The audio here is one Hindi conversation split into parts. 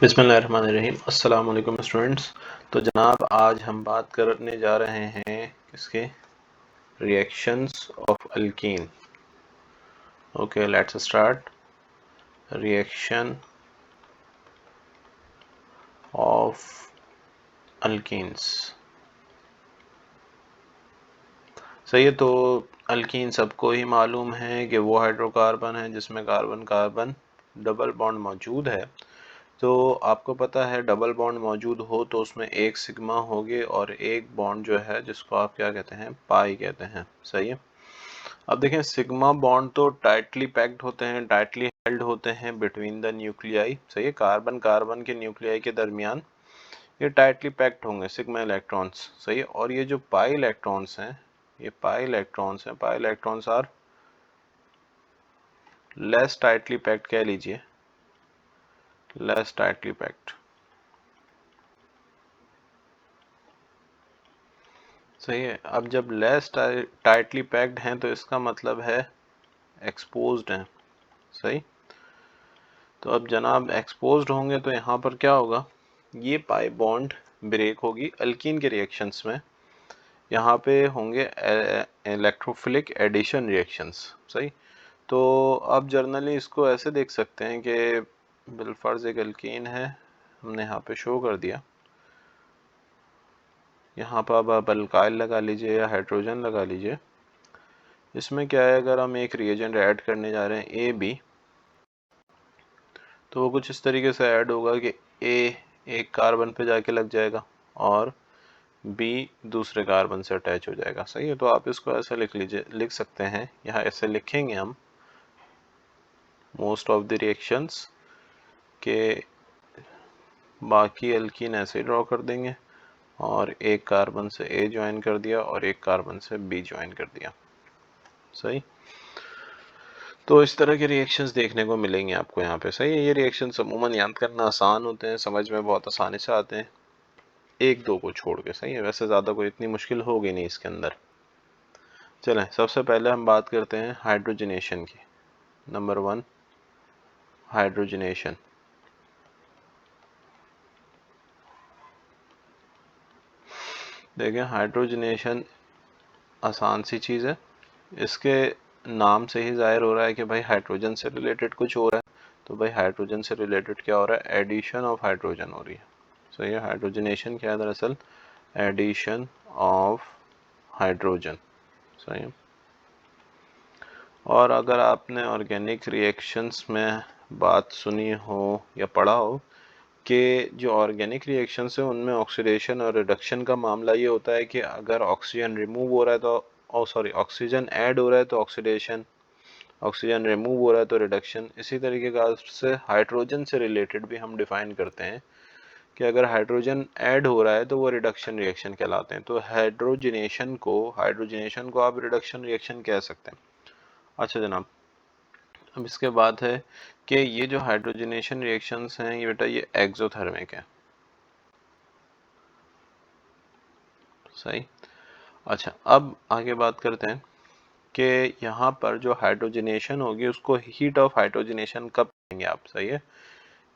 बिस्मिल्लाहिर्रहमानिर्रहीम। अस्सलाम वालेकुम स्टूडेंट्स। तो जनाब आज हम बात करने जा रहे हैं इसके reactions of alkyne. Okay, let's start. Reaction of alkenes. सही है। तो अल्कीन सबको ही मालूम है कि वो हाइड्रोकार्बन है जिसमें कार्बन कार्बन डबल बॉन्ड मौजूद है। तो आपको पता है डबल बॉन्ड मौजूद हो तो उसमें एक सिग्मा होगी और एक बॉन्ड जो है जिसको आप क्या कहते हैं, पाई कहते हैं। सही है। अब देखें, सिग्मा बॉन्ड तो टाइटली पैक्ड होते हैं, टाइटली हेल्ड होते हैं बिटवीन द न्यूक्लियाई। सही है। कार्बन कार्बन के न्यूक्लियाई के दरमियान ये टाइटली पैक्ड होंगे सिग्मा इलेक्ट्रॉन्स। सही है। और ये जो पाई इलेक्ट्रॉन्स हैं, ये पाई इलेक्ट्रॉन्स हैं, pi electrons are less tightly packed, कह लीजिए लेस टाइटली पैक्ड। सही है। अब जब लेस टाइटली पैक्ड हैं तो इसका मतलब है एक्सपोज्ड हैं। सही। तो अब जनाब एक्सपोज्ड होंगे तो यहाँ पर क्या होगा, ये पाई बॉन्ड ब्रेक होगी अल्कीन के रिएक्शंस में। यहाँ पे होंगे इलेक्ट्रोफिलिक एडिशन रिएक्शंस। सही। तो अब जर्नली इसको ऐसे देख सकते हैं कि बिलफर्ज एक अल्कीन है, हमने यहाँ पे शो कर दिया। यहाँ पर अब आप अल्काइल लगा लीजिए या हाइड्रोजन लगा लीजिए। इसमें क्या है, अगर हम एक रिएजेंट ऐड करने जा रहे हैं ए बी, तो वो कुछ इस तरीके से ऐड होगा कि ए एक कार्बन पे जाके लग जाएगा और बी दूसरे कार्बन से अटैच हो जाएगा। सही है। तो आप इसको ऐसे लिख लीजिए, लिख सकते हैं, यहाँ ऐसे लिखेंगे हम मोस्ट ऑफ द रिएक्शंस के बाकी अल्कीन ऐसे ड्रॉ कर देंगे और एक कार्बन से ए ज्वाइन कर दिया और एक कार्बन से बी ज्वाइन कर दिया। सही। तो इस तरह के रिएक्शंस देखने को मिलेंगे आपको यहाँ पे। सही है। ये रिएक्शंस अमूमन याद करना आसान होते हैं, समझ में बहुत आसानी से आते हैं, एक दो को छोड़ के। सही है। वैसे ज़्यादा कोई इतनी मुश्किल होगी नहीं इसके अंदर। चलें, सबसे पहले हम बात करते हैं हाइड्रोजनेशन की। Number 1, hydrogenation. देखें, हाइड्रोजनेशन आसान सी चीज़ है। इसके नाम से ही जाहिर हो रहा है कि भाई हाइड्रोजन से रिलेटेड कुछ हो रहा है। तो भाई हाइड्रोजन से रिलेटेड क्या हो रहा है, एडिशन ऑफ हाइड्रोजन हो रही है। सही है। हाइड्रोजनेशन क्या है, दरअसल एडिशन ऑफ हाइड्रोजन। सही है। और अगर आपने ऑर्गेनिक रिएक्शंस में बात सुनी हो या पढ़ा हो कि जो ऑर्गेनिक रिएक्शंस है उनमें ऑक्सीडेशन और रिडक्शन का मामला ये होता है कि अगर ऑक्सीजन रिमूव हो रहा है तो ऑक्सीजन ऐड हो रहा है तो ऑक्सीडेशन, ऑक्सीजन रिमूव हो रहा है तो रिडक्शन। इसी तरीके का से हाइड्रोजन से रिलेटेड भी हम डिफाइन करते हैं कि अगर हाइड्रोजन ऐड हो रहा है तो वो रिडक्शन रिएक्शन कहलाते हैं। तो हाइड्रोजनेशन को आप रिडक्शन रिएक्शन कह सकते हैं। अच्छा जनाब, अब इसके बाद है कि ये जो हाइड्रोजनेशन रिएक्शंस हैं ये बेटा ये एक्सोथर्मिक है। सही। अच्छा, अब आगे बात करते हैं कि यहाँ पर जो हाइड्रोजनेशन होगी उसको हीट ऑफ हाइड्रोजनेशन कब कहेंगे आप। सही है।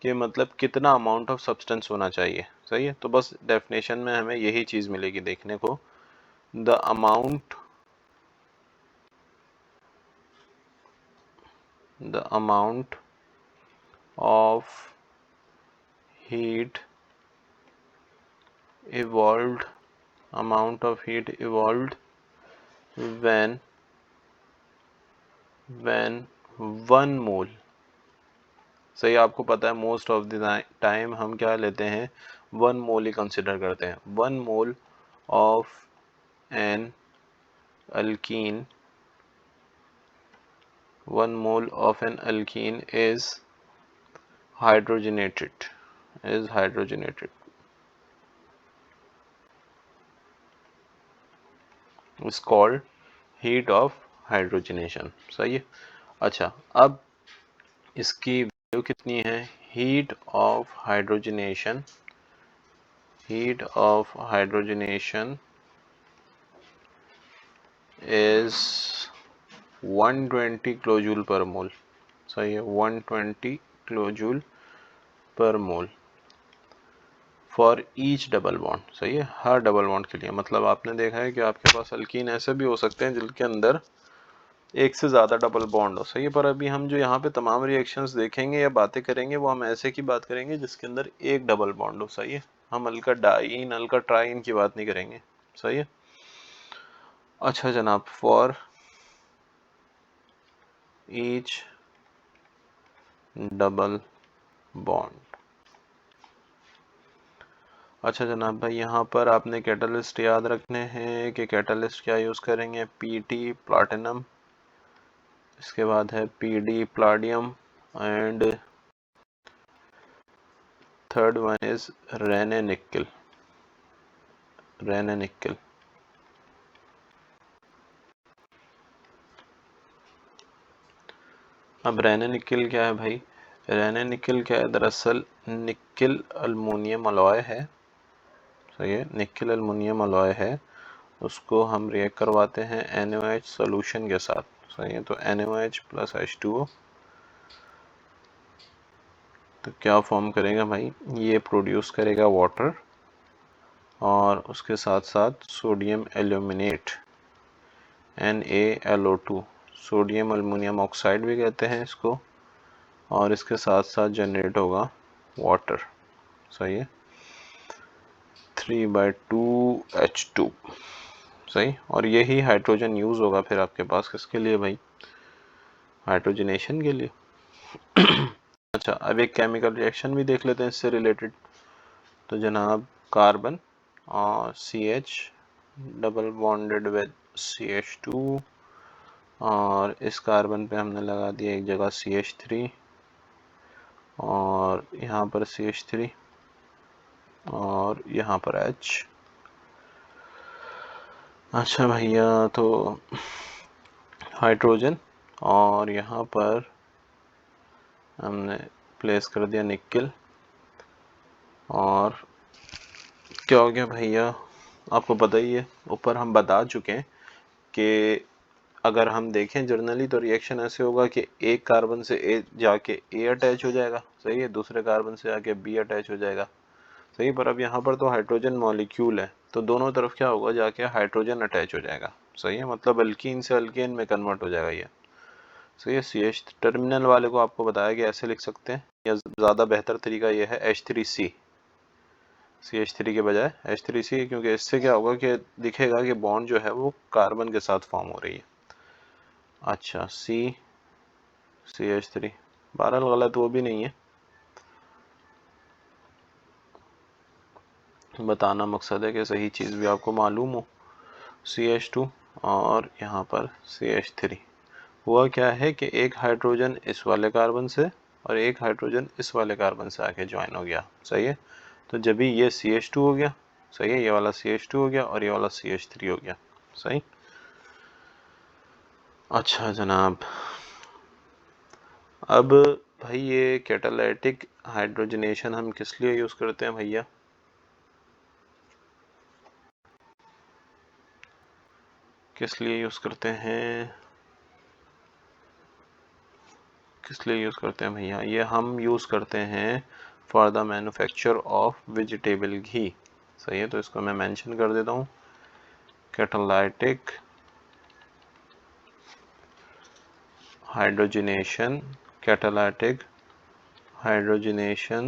कि मतलब कितना अमाउंट ऑफ सब्सटेंस होना चाहिए। सही है। तो बस डेफिनेशन में हमें यही चीज़ मिलेगी देखने को, the amount of heat evolved when 1 मोल। सही। आपको पता है मोस्ट ऑफ द टाइम हम क्या लेते हैं, 1 मोल ही कंसिडर करते हैं। 1 mole of an alkene, 1 mole of an alkene is hydrogenated, is called heat of hydrogenation। सही है। अच्छा, अब इसकी वैल्यू कितनी है, heat of hydrogenation is 120 kilojoule पर मोल। सही है। 120 किलोजूल पर मोल। फॉर ईच डबल बॉन्ड, सही है, हर डबल बॉन्ड के लिए। मतलब आपने देखा है कि आपके पास अल्कीन ऐसे भी हो सकते हैं जिनके अंदर एक से ज़्यादा डबल बॉन्ड हो, सही है। पर अभी हम जो यहाँ पे तमाम रिएक्शंस देखेंगे या बातें करेंगे वो हम ऐसे की बात करेंगे जिसके अंदर एक डबल बॉन्ड हो, सही है। हम अल्का डाइन, अल्का ट्राइन की बात नहीं करेंगे, सही है। अच्छा जनाब, फॉर ईच डबल बॉन्ड। अच्छा जनाब भाई, यहाँ पर आपने कैटलिस्ट याद रखने हैं कि कैटलिस्ट क्या यूज़ करेंगे, पीटी प्लाटिनम, इसके बाद है PD palladium, and third one is Raney nickel, Raney nickel. अब रेने निकल क्या है भाई, रेने निकल क्या है, दरअसल निकल अल्मोनियम अलॉय है, सही है, निकल अल्मोनियम अलॉय है, उसको हम रिएक्ट करवाते हैं NaOH सोल्यूशन के साथ, सही है। तो NaOH प्लस H2O, तो क्या फॉर्म करेगा भाई, ये प्रोड्यूस करेगा वाटर और उसके साथ साथ sodium aluminate NaLO2, sodium aluminium oxide भी कहते हैं इसको, और इसके साथ साथ जनरेट होगा वाटर, सही है, 3/2H2, सही। और यही हाइड्रोजन यूज़ होगा फिर आपके पास किसके लिए भाई, हाइड्रोजनेशन के लिए। अच्छा, अब एक केमिकल रिएक्शन भी देख लेते हैं इससे रिलेटेड। तो जनाब, कार्बन और CH double bonded with CH2, और इस कार्बन पे हमने लगा दिया एक जगह CH3, और यहाँ पर CH3, और यहाँ पर H। अच्छा भैया, तो हाइड्रोजन, और यहाँ पर हमने प्लेस कर दिया निकल, और क्या हो गया भैया, आपको पता ही है, ऊपर हम बता चुके हैं कि अगर हम देखें जर्नली तो रिएक्शन ऐसे होगा कि एक कार्बन से ए जाके ए अटैच हो जाएगा, सही है, दूसरे कार्बन से जाके बी अटैच हो जाएगा, सही। पर अब यहाँ पर तो हाइड्रोजन मॉलिक्यूल है, तो दोनों तरफ क्या होगा, जाके हाइड्रोजन अटैच हो जाएगा, सही है। मतलब अल्कीन से अल्केन में कन्वर्ट हो जाएगा ये, सही है। CH टर्मिनल वाले को आपको बताया कि ऐसे लिख सकते हैं, या ज़्यादा बेहतर तरीका ये है H3C, CH3 के बजाय H3C, क्योंकि इससे क्या होगा कि दिखेगा कि बॉन्ड जो है वो कार्बन के साथ फॉर्म हो रही है। अच्छा, CH3, बहरहाल गलत वो भी नहीं है, बताना मकसद है कि सही चीज़ भी आपको मालूम हो। CH2 और यहाँ पर CH3, हुआ क्या है कि एक हाइड्रोजन इस वाले कार्बन से और एक हाइड्रोजन इस वाले कार्बन से आके ज्वाइन हो गया, सही है। तो जब भी ये CH2 हो गया, सही है, ये वाला CH2 हो गया और ये वाला CH3 हो गया, सही। अच्छा जनाब, अब भाई ये कैटालाइटिक हाइड्रोजनेशन हम किस लिए यूज़ करते हैं भैया, किस लिए यूज़ करते हैं, किस लिए यूज़ करते हैं भैया, ये हम यूज़ करते हैं for the manufacture of vegetable घी, सही है। तो इसको मैं मेंशन कर देता हूँ, catalytic hydrogenation, catalytic hydrogenation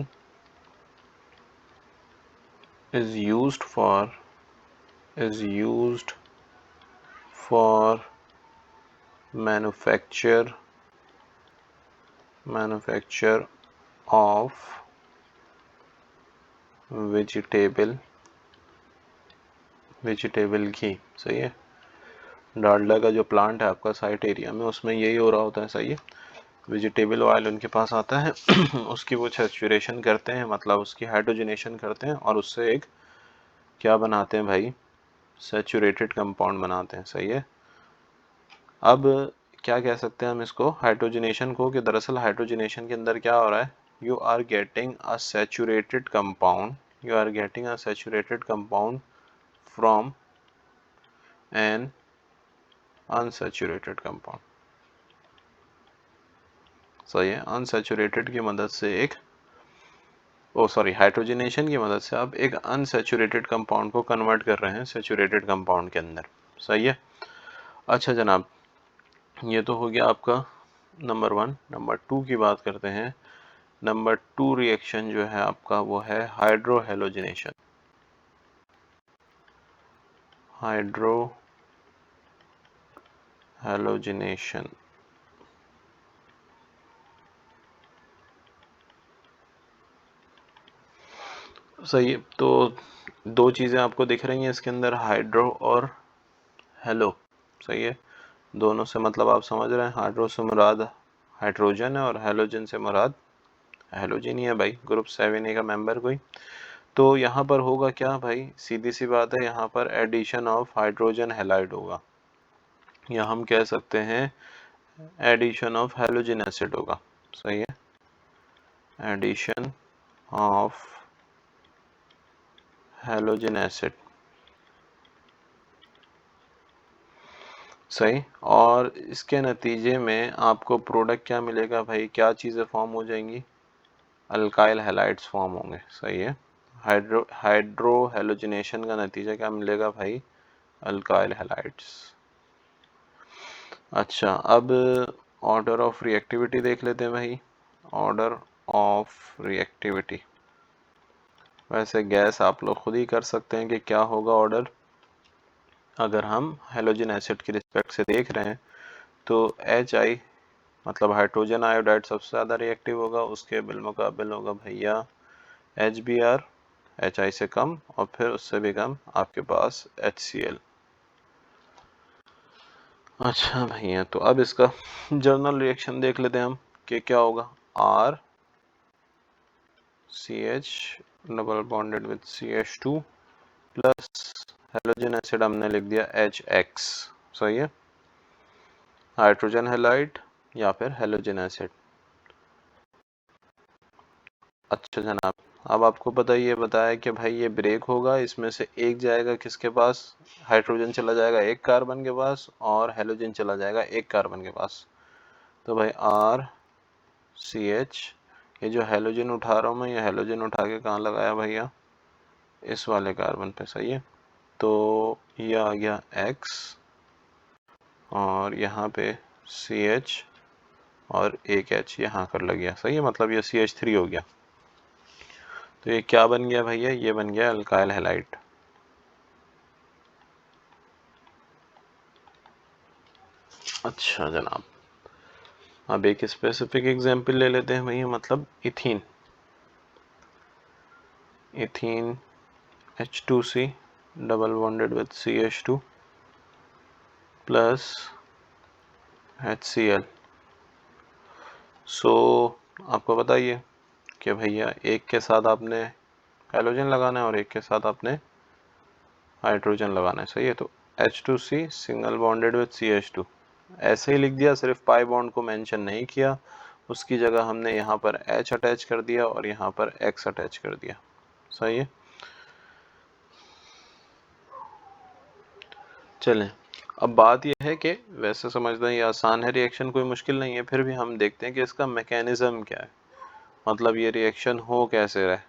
is used for manufacture of vegetable घी, सही है। डालडा का जो प्लांट है आपका साइट एरिया में, उसमें यही हो रहा होता है, सही है। वेजिटेबल ऑयल उनके पास आता है उसकी वो सैचुरेशन करते हैं, मतलब उसकी हाइड्रोजनेशन करते हैं, और उससे एक क्या बनाते हैं भाई, सैचुरेटेड कंपाउंड बनाते हैं, सही है। अब क्या कह सकते हैं हम इसको, हाइड्रोजनेशन को, कि दरअसल हाइड्रोजनेशन के अंदर क्या हो रहा है, you are getting a saturated compound, from an unsaturated compound, सही है। अनसैचुरेटेड की मदद से एक हाइड्रोजनेशन की मदद से आप एक अनसैचुरेटेड कंपाउंड को कन्वर्ट कर रहे हैं सैचुरेटेड कंपाउंड के अंदर। सही है। अच्छा जनाब, ये तो हो गया आपका नंबर 1। नंबर 2 की बात करते हैं। नंबर 2 रिएक्शन जो है आपका वो है हाइड्रोहेलोजिनेशन। हाइड्रोहेलोजिनेशन सही है। तो दो चीज़ें आपको दिख रही हैं इसके अंदर, हाइड्रो और हेलो। सही है। दोनों से मतलब आप समझ रहे हैं, हाइड्रो से मुराद हाइड्रोजन है और हेलोजन से मुराद हेलोजन ही है भाई, ग्रुप 7A का मेंबर कोई। तो यहाँ पर होगा क्या भाई, सीधी सी बात है, यहाँ पर एडिशन ऑफ हाइड्रोजन हैलाइड होगा, या हम कह सकते हैं एडिशन ऑफ हेलोजन एसिड होगा। सही है। Addition of halogen acid. सही। और इसके नतीजे में आपको प्रोडक्ट क्या मिलेगा भाई, क्या चीज़ें फॉर्म हो जाएंगी, अल्काइल हैलाइड्स फॉर्म होंगे। सही है। हाइड्रो हेलोजिनेशन का नतीजा क्या मिलेगा भाई, अल्काइल हैलाइड्स। अच्छा, अब ऑर्डर ऑफ रिएक्टिविटी देख लेते हैं भाई। ऑर्डर ऑफ रिएक्टिविटी, वैसे गैस आप लोग खुद ही कर सकते हैं कि क्या होगा ऑर्डर। अगर हम हेलोजन एसिड की रिस्पेक्ट से देख रहे हैं तो HI मतलब हाइड्रोजन आयोडाइड सबसे ज़्यादा रिएक्टिव होगा, उसके बिलमुकाबिल होगा भैया HBr, HI से कम, और फिर उससे भी कम आपके पास HCl। अच्छा भैया, तो अब इसका जर्नल रिएक्शन देख लेते हैं हम कि क्या होगा। RCH double bonded with CH2 plus halogen acid हमने लिख दिया HX। सही है। हाइड्रोजन हैलाइड या फिर हेलोजन एसिड। अच्छा जनाब, अब आपको पता ये बताया कि भाई ये ब्रेक होगा, इसमें से एक जाएगा किसके पास, हाइड्रोजन चला जाएगा एक कार्बन के पास और हेलोजन चला जाएगा एक कार्बन के पास। तो भाई RCH, ये जो हेलोजन उठा रहा हूँ मैं, ये हेलोजन उठा के कहाँ लगाया भैया, इस वाले कार्बन पे। सही है। तो ये आ गया X और यहाँ पे CH और एक H यहाँ कर लग गया। सही है, मतलब ये CH3 हो गया। तो ये क्या बन गया भैया, ये बन गया अल्काइल हैलाइड। अच्छा जनाब, अब एक स्पेसिफिक एग्जांपल ले लेते हैं भैया, मतलब ethene. Ethene H2C double bonded with CH2 plus HCl। सो आपको बताइए कि भैया एक के साथ आपने हेलोजन लगाना है और एक के साथ आपने हाइड्रोजन लगाना है। सही है। तो H2C single bonded with CH2 ऐसे ही लिख दिया, सिर्फ पाई बॉन्ड को मेंशन नहीं किया, उसकी जगह हमने यहाँ पर H अटैच कर दिया और यहाँ पर X अटैच कर दिया। सही है। चलें, अब बात यह है कि वैसे समझना ये आसान है, रिएक्शन कोई मुश्किल नहीं है, फिर भी हम देखते हैं कि इसका मैकेनिज्म क्या है, मतलब ये रिएक्शन हो कैसे रहा है।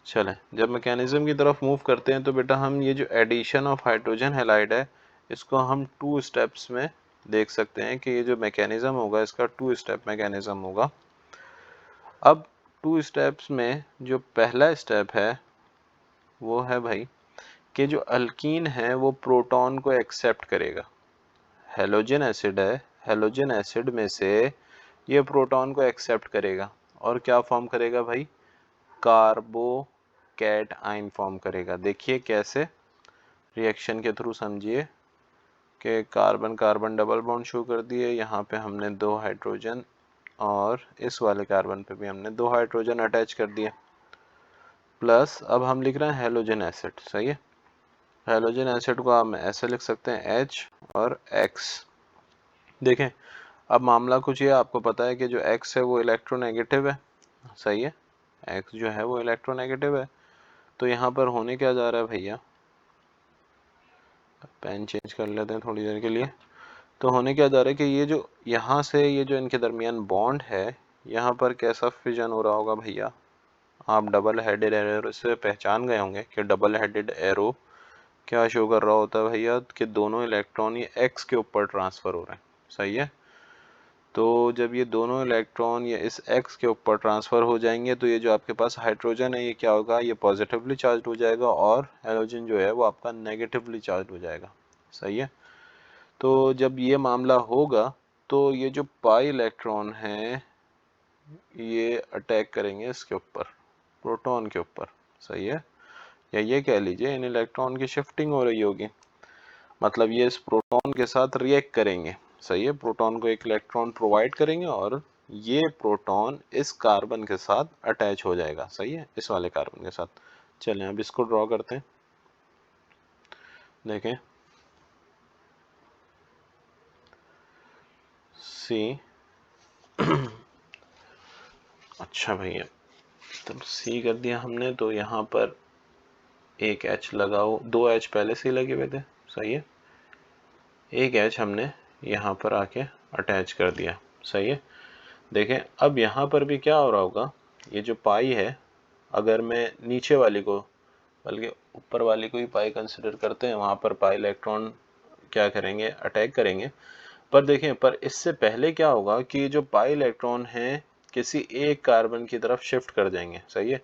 चलें, जब मैकेनिज्म की तरफ मूव करते हैं तो बेटा हम ये जो एडिशन ऑफ हाइड्रोजन हैलाइड है, इसको हम 2 स्टेप्स में देख सकते हैं कि ये जो मैकेनिज्म होगा इसका 2 स्टेप मैकेनिज्म होगा। अब 2 स्टेप्स में जो पहला स्टेप है वो है भाई कि जो अल्कीन है वो प्रोटॉन को एक्सेप्ट करेगा। हेलोजन एसिड है, हेलोजन एसिड में से ये प्रोटॉन को एक्सेप्ट करेगा और क्या फॉर्म करेगा भाई, कार्बोकैट आयन फॉर्म करेगा। देखिए कैसे, रिएक्शन के थ्रू समझिए कि carbon carbon double bond show कर दिए, यहाँ पे हमने 2 हाइड्रोजन और इस वाले कार्बन पे भी हमने 2 हाइड्रोजन अटैच कर दिए, प्लस अब हम लिख रहे हैं हेलोजन एसिड। सही है। हेलोजन एसिड को हम ऐसे लिख सकते हैं H और X। देखें, अब मामला कुछ ये, आपको पता है कि जो X है वो इलेक्ट्रोनेगेटिव है। सही है। X जो है वो इलेक्ट्रोनेगेटिव है। तो यहाँ पर होने क्या जा रहा है भैया, पेन चेंज कर लेते हैं थोड़ी देर के लिए। तो होने क्या जा रहा है कि ये जो यहाँ से ये जो इनके दरमियान बॉन्ड है, यहाँ पर कैसा फिजन हो रहा होगा भैया, आप डबल हेडेड एरो से पहचान गए होंगे कि डबल हेडेड एरो क्या शो कर रहा होता है भैया कि दोनों इलेक्ट्रॉन ये एक्स के ऊपर ट्रांसफ़र हो रहे हैं, सही है। तो जब ये दोनों इलेक्ट्रॉन ये इस एक्स के ऊपर ट्रांसफ़र हो जाएंगे तो ये जो आपके पास हाइड्रोजन है ये क्या होगा, ये पॉजिटिवली चार्ज हो जाएगा और हेलोजन जो है वो आपका नेगेटिवली चार्ज हो जाएगा, सही है। तो जब ये मामला होगा तो ये जो पाई इलेक्ट्रॉन है ये अटैक करेंगे इसके ऊपर, प्रोटॉन के ऊपर, सही है। या ये कह लीजिए इन इलेक्ट्रॉन की शिफ्टिंग हो रही होगी, मतलब ये इस प्रोटॉन के साथ रिएक्ट करेंगे, सही है। प्रोटॉन को एक इलेक्ट्रॉन प्रोवाइड करेंगे और ये प्रोटॉन इस कार्बन के साथ अटैच हो जाएगा, सही है, इस वाले कार्बन के साथ। चलें अब इसको ड्रॉ करते हैं, देखें सी अच्छा भैया, तब सी कर दिया हमने, तो यहाँ पर एक एच लगाओ, दो एच पहले से ही लगे हुए थे, सही है। एक एच हमने यहाँ पर आके अटैच कर दिया, सही है। देखें अब यहाँ पर भी क्या हो रहा होगा, ये जो पाई है, अगर मैं नीचे वाली को बल्कि ऊपर वाली को ही पाई कंसिडर करते हैं, वहाँ पर पाई इलेक्ट्रॉन क्या करेंगे, अटैक करेंगे। पर देखें, पर इससे पहले क्या होगा कि जो पाई इलेक्ट्रॉन हैं किसी एक कार्बन की तरफ शिफ्ट कर जाएंगे, सही है,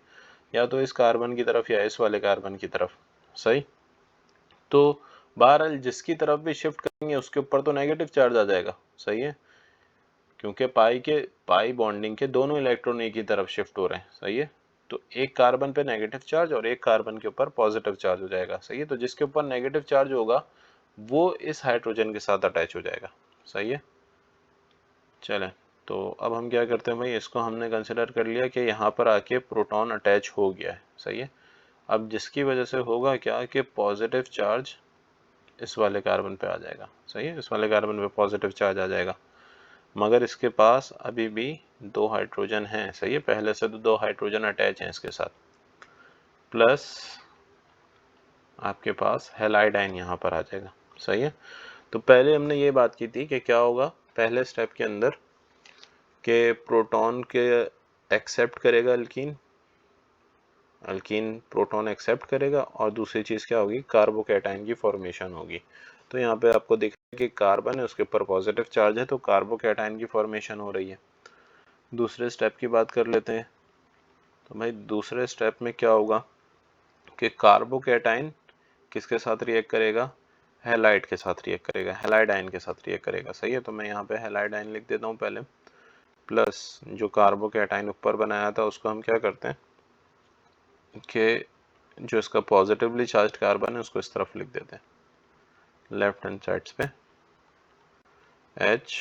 या तो इस कार्बन की तरफ या इस वाले कार्बन की तरफ, सही। तो बहरहाल जिसकी तरफ भी शिफ्ट करेंगे उसके ऊपर तो नेगेटिव चार्ज आ जाएगा, सही है, क्योंकि पाई बॉन्डिंग के दोनों इलेक्ट्रॉन एक ही तरफ शिफ्ट हो रहे हैं, सही है। तो एक कार्बन पे नेगेटिव चार्ज और एक कार्बन के ऊपर पॉजिटिव चार्ज हो जाएगा, सही है। तो जिसके ऊपर नेगेटिव चार्ज होगा वो इस हाइड्रोजन के साथ अटैच हो जाएगा, सही है। चलें, तो अब हम क्या करते हैं भाई, इसको हमने कंसिडर कर लिया कि यहाँ पर आके प्रोटॉन अटैच हो गया है, सही है। अब जिसकी वजह से होगा क्या कि पॉजिटिव चार्ज इस वाले कार्बन पे आ जाएगा, सही है, इस वाले कार्बन पे पॉजिटिव चार्ज आ जाएगा, मगर इसके पास अभी भी दो हाइड्रोजन हैं, सही है, पहले से तो दो हाइड्रोजन अटैच हैं इसके साथ, प्लस आपके पास हैलाइड आयन यहाँ पर आ जाएगा, सही है। तो पहले हमने ये बात की थी कि क्या होगा पहले स्टेप के अंदर के प्रोटॉन के एक्सेप्ट करेगा अल्कीन प्रोटॉन एक्सेप्ट करेगा, और दूसरी चीज़ क्या होगी, कार्बोकैटायन की फॉर्मेशन होगी। तो यहाँ पे आपको दिख रहा है कि कार्बन है उसके ऊपर पॉजिटिव चार्ज है तो कार्बोकैटायन की फॉर्मेशन हो रही है। दूसरे स्टेप की बात कर लेते हैं, तो भाई दूसरे स्टेप में क्या होगा कि कार्बोकैटायन किसके साथ रिएक्ट करेगा, हैलाइड के साथ रिएक्ट करेगा, हैलाइड आयन के साथ रिएक्ट करेगा, सही है। तो मैं यहाँ पे हैलाइड आयन लिख देता हूँ पहले, प्लस जो कार्बोकैटायन ऊपर बनाया था उसको हम क्या करते हैं कि जो इसका पॉजिटिवली चार्ज्ड कार्बन है उसको इस तरफ लिख देते हैं लेफ्ट हैंड साइड्स पे H,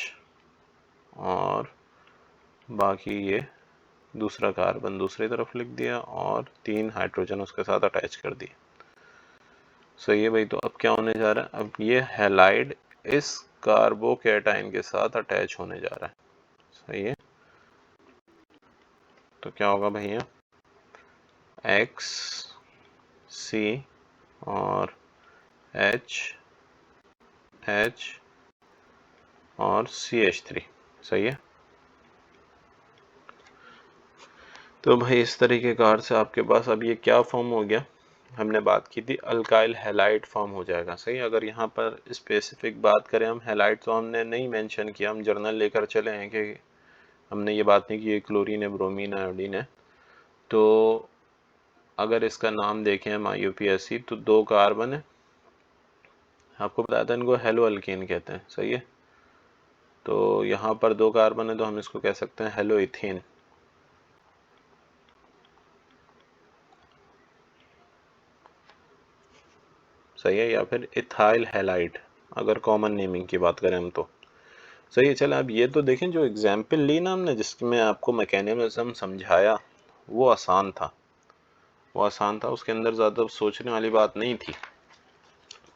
और बाकी ये दूसरा कार्बन दूसरी तरफ लिख दिया और तीन हाइड्रोजन उसके साथ अटैच कर दिए, सही है भाई। तो अब क्या होने जा रहा है, अब ये हैलाइड इस कार्बोकैटायन के साथ अटैच होने जा रहा है, सही है। तो क्या होगा भैया, X C और H H और CH3, सही है। तो भाई इस तरीके कार से आपके पास अब ये क्या फॉर्म हो गया, हमने बात की थी अल्काइल हैलाइड फॉर्म हो जाएगा, सही। अगर यहाँ पर स्पेसिफिक बात करें हम, हैलाइड तो हमने नहीं मेंशन किया, हम जर्नल लेकर चले हैं कि हमने ये बात नहीं की ये क्लोरीन है, ब्रोमीन है, आयोडीन है। तो अगर इसका नाम देखें हम IUPAC तो दो कार्बन है, आपको बताया था इनको हेलो अल्केन कहते हैं, सही है। तो यहाँ पर दो कार्बन है तो हम इसको कह सकते हैं हेलो इथेन, सही है, या फिर इथाइल हैलाइड अगर कॉमन नेमिंग की बात करें हम तो, सही है। चलो अब ये तो देखें जो एग्जाम्पल ली ना हमने जिसमें आपको मैकेनिज्म समझाया वो आसान था, उसके अंदर ज़्यादा सोचने वाली बात नहीं थी।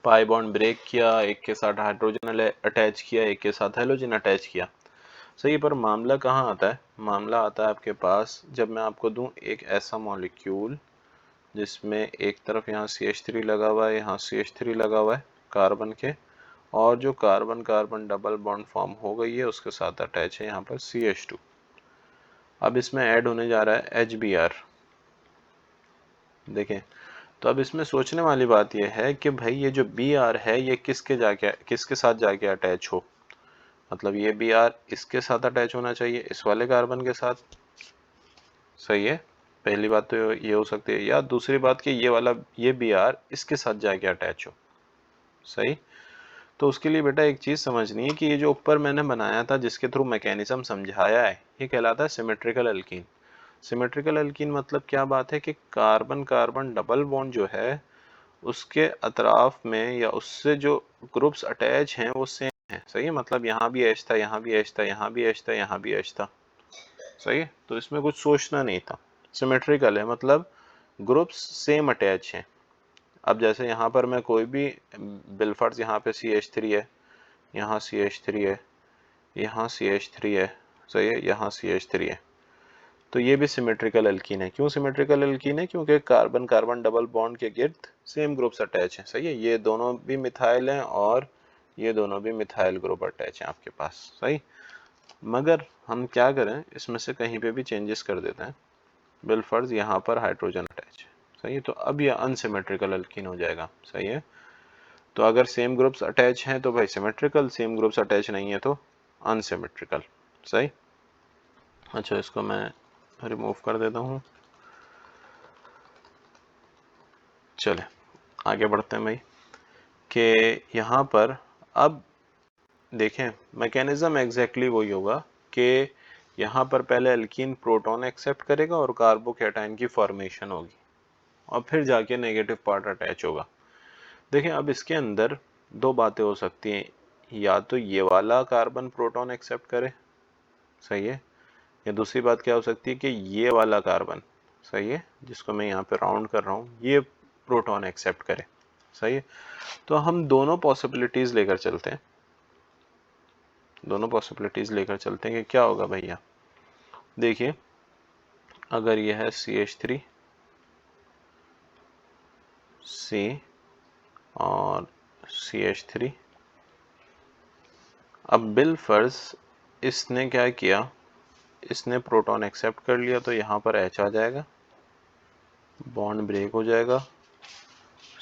पाई बॉन्ड ब्रेक किया, एक के साथ हाइड्रोजन अटैच किया, एक के साथ हेलोजन अटैच किया, सही। पर मामला कहाँ आता है, मामला आता है आपके पास जब मैं आपको दूं एक ऐसा मॉलिक्यूल जिसमें एक तरफ यहाँ CH3 लगा हुआ है, यहाँ CH3 लगा हुआ है कार्बन के, और जो carbon carbon double bond form हो गई है उसके साथ अटैच है यहाँ पर CH2। अब इसमें ऐड होने जा रहा है HBr, देखें, तो अब इसमें सोचने वाली बात यह है कि भाई ये जो बी आर है ये किसके साथ जाके अटैच हो, मतलब ये बी आर इसके साथ अटैच होना चाहिए, इस वाले कार्बन के साथ। सही है, पहली बात तो ये हो सकती है, या दूसरी बात कि ये बी आर इसके साथ जाके अटैच हो। सही, तो उसके लिए बेटा एक चीज समझनी है कि ये जो ऊपर मैंने बनाया था जिसके थ्रू मैकेनिज्म समझाया है, ये कहलाता है सिमेट्रिकल एल्कीन। सिमेट्रिकल एल्कीन मतलब क्या बात है कि कार्बन कार्बन डबल बॉन्ड जो है उसके अतराफ में या उससे जो ग्रुप्स अटैच हैं वो सेम है। सही है, मतलब यहाँ भी एच था, यहाँ भी एच था, यहाँ भी एच था, यहाँ भी एच था। सही है, तो इसमें कुछ सोचना नहीं था, सिमेट्रिकल है मतलब ग्रुप्स सेम अटैच हैं। अब जैसे यहाँ पर मैं कोई भी बिलफर्स, यहाँ पे CH3 है, यहाँ CH3 है, यहाँ CH3 है, सही है, यहाँ CH3 है, तो ये भी सिमेट्रिकल एल्कीन है। क्यों सिमेट्रिकल एल्कीन है? क्योंकि कार्बन कार्बन डबल बॉन्ड के गिर्द सेम ग्रुप्स अटैच हैं। सही है, ये दोनों भी मिथाइल हैं और ये दोनों भी मिथाइल ग्रुप अटैच हैं आपके पास। सही, मगर हम क्या करें, इसमें से कहीं पे भी चेंजेस कर देते हैं। बिलफर्ज यहाँ पर हाइड्रोजन अटैच है। सही है, तो अब यह अनसिमेट्रिकल एल्कीन हो जाएगा। सही है, तो अगर सेम ग्रुप्स अटैच हैं तो भाई सिमेट्रिकल, सेम ग्रुप्स अटैच नहीं है तो अनसिमेट्रिकल। सही, अच्छा इसको मैं रिमूव कर देता हूँ। चले आगे बढ़ते हैं भाई, कि यहाँ पर अब देखें मैकेनिज्म एग्जैक्टली वही होगा कि यहाँ पर पहले एल्कीन प्रोटॉन एक्सेप्ट करेगा और कार्बोकैटायन की फॉर्मेशन होगी और फिर जाके नेगेटिव पार्ट अटैच होगा। देखें, अब इसके अंदर दो बातें हो सकती हैं, या तो ये वाला कार्बन प्रोटॉन एक्सेप्ट करे, सही है, या दूसरी बात क्या हो सकती है कि ये वाला कार्बन, सही है, जिसको मैं यहाँ पे राउंड कर रहा हूँ, ये प्रोटॉन एक्सेप्ट करे। सही है, तो हम दोनों पॉसिबिलिटीज लेकर चलते हैं, दोनों पॉसिबिलिटीज लेकर चलते हैं कि क्या होगा भैया। देखिए, अगर यह है CH3 C और CH3, अब बिलफर्ज इसने क्या किया, इसने प्रोटॉन एक्सेप्ट कर लिया, तो यहाँ पर H आ जाएगा, बॉन्ड ब्रेक हो जाएगा,